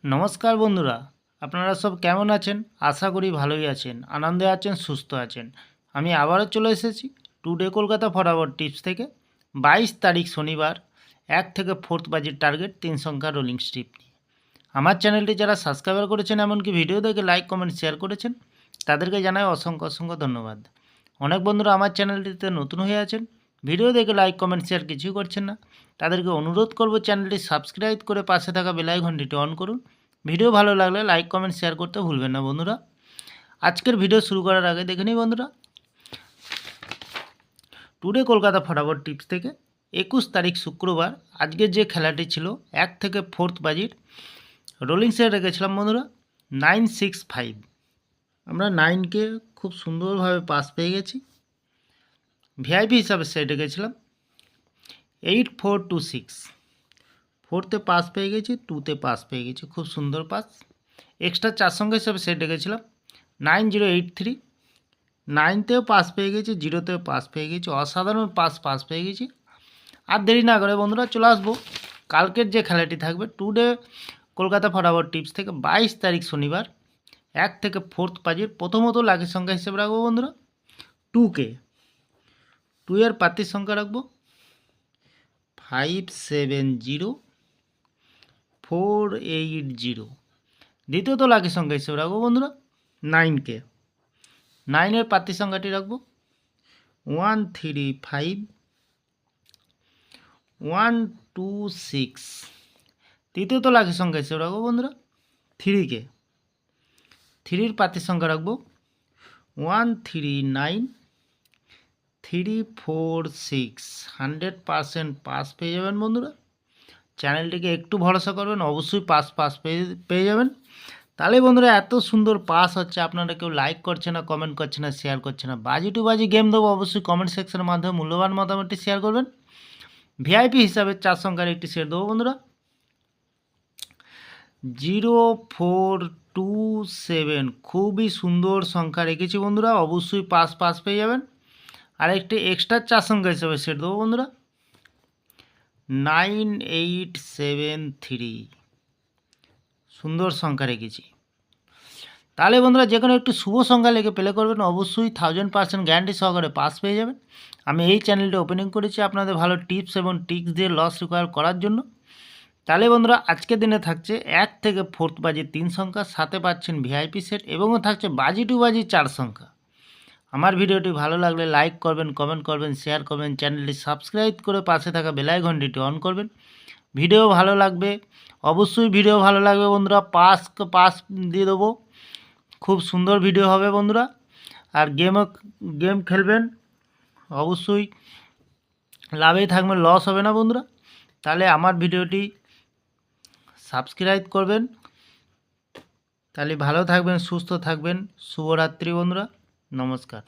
নমস্কার বন্ধুরা, আপনারা সব কেমন আছেন? আশা করি ভালোই আছেন, আনন্দে আছেন, সুস্থ আছেন। আমি আবারও চলে এসেছি টুডে কলকাতা ফরওয়ার্ড টিপস থেকে 22 তারিখ শনিবার 1 থেকে 4th বাজির টার্গেট 3 সংখ্যা রোলিং স্ট্রিপ নিয়ে। আমার চ্যানেলটি যারা সাবস্ক্রাইব করেছেন এমনকি ভিডিও দেখে লাইক কমেন্ট শেয়ার করেছেন তাদেরকে জানাই অসংখ্য অসংখ্য ধন্যবাদ। অনেক বন্ধুরা আমার চ্যানেলটিতে নতুন হয়ে আছেন, ভিডিও দেখে লাইক কমেন্ট শেয়ার কিছুই করছেন না, তাদেরকে অনুরোধ করব চ্যানেলটি সাবস্ক্রাইব করে পাশে থাকা বেল আইকনটি অন করুন। ভিডিও ভালো লাগলে লাইক কমেন্ট শেয়ার করতে ভুলবেন না বন্ধুরা। আজকের ভিডিও শুরু করার আগে দেখে নিই বন্ধুরা, টুডে কলকাতা ফটাফট টিপস থেকে 21 তারিখ শুক্রবার আজকের যে খেলাটি ছিল 1 থেকে 4th বাজির রোলিং সেট রেখেছিলাম বন্ধুরা 965। আমরা 9কে খুব সুন্দরভাবে পাস পেয়ে গেছি। ভিআইপি হিসাবে সেট রেখেছিলাম 8426। 4তে পাস পেয়ে গেছি, 2তে পাস পেয়ে গেছি, খুব সুন্দর পাস। এক্সট্রা 4 সংখ্যা হিসাবে সেট রেখেছিলাম 9083। 9তেও পাস পেয়ে গেছি, 0তেও পাস পেয়ে গেছি, অসাধারণ পাস পেয়ে গেছি। আর দেরি না করে বন্ধুরা চলে আসবো কালকের যে খেলাটি থাকবে টুডে কলকাতা ফটাফট টিপস থেকে 22 তারিখ শনিবার 1 থেকে 4th বাজির প্রথমত লাকি সংখ্যা হিসেবে রাখবো বন্ধুরা 2কে। 2 এর পাতির সংখ্যা রাখবো 570480। দ্বিতীয়ত লাকি সংখ্যা হিসেবে রাখবো বন্ধুরা 9কে। 9 এর পাতির সংখ্যাটি রাখবো 135126। তৃতীয়ত লাকি সংখ্যা হিসেবে রাখবো বন্ধুরা 3কে। 3 পাতির সংখ্যা রাখবো 139346। 100% পাস পেয়ে যাবেন বন্ধুরা। চ্যানেলটিকে একটু ভরসা করবেন, অবশ্যই পাস পেয়ে যাবেন। তাহলে বন্ধুরা এত সুন্দর পাস হচ্ছে, আপনারা কেউ লাইক করছে না, কমেন্ট করছে না, শেয়ার করছে না। বাজি টু বাজি গেম দেবো, অবশ্যই কমেন্ট সেকশনের মাধ্যমে মূল্যবান মতামতটি শেয়ার করবেন। ভিআইপি হিসাবে 4 সংখ্যার একটি সেট দেবো বন্ধুরা 0427। খুবই সুন্দর সংখ্যা রেখেছি বন্ধুরা, অবশ্যই পাস পেয়ে যাবেন। আর একটি এক্সট্রা 4 সংখ্যা হিসাবে সেট দেবো বন্ধুরা 9873। সুন্দর সংখ্যা রেখেছি। তাহলে বন্ধুরা যে কোনো একটু শুভ সংখ্যা লেগে প্লে করবেন, অবশ্যই 1000% গ্যারান্টি সহকারে পাস পেয়ে যাবেন। আমি এই চ্যানেলটি ওপেনিং করেছি আপনাদের ভালো টিপস এবং ট্রিক্স দিয়ে লস রিকভার করার জন্য। তাহলে বন্ধুরা আজকের দিনে থাকছে 1 থেকে 4th বাজির 3 সংখ্যা, সাথে পাচ্ছেন ভিআইপি সেট এবংও থাকছে বাজি টু বাজি 4 সংখ্যা। আমার ভিডিওটি ভালো লাগলে লাইক করবেন, কমেন্ট করবেন, শেয়ার করবেন, চ্যানেলটি সাবস্ক্রাইব করে পাশে থাকা বেল আইকনটি অন করবেন। ভিডিও ভালো লাগবে, অবশ্যই ভিডিও ভালো লাগবে বন্ধুরা, পাস দিয়ে দেবো। খুব সুন্দর ভিডিও হবে বন্ধুরা। আর গেম খেলবেন, অবশ্যই লাভেই থাকবেন, লস হবে না বন্ধুরা। তাহলে আমার ভিডিওটি সাবস্ক্রাইব করবেন। তাহলে ভালো থাকবেন, সুস্থ থাকবেন। শুভরাত্রি বন্ধুরা, নমস্কার।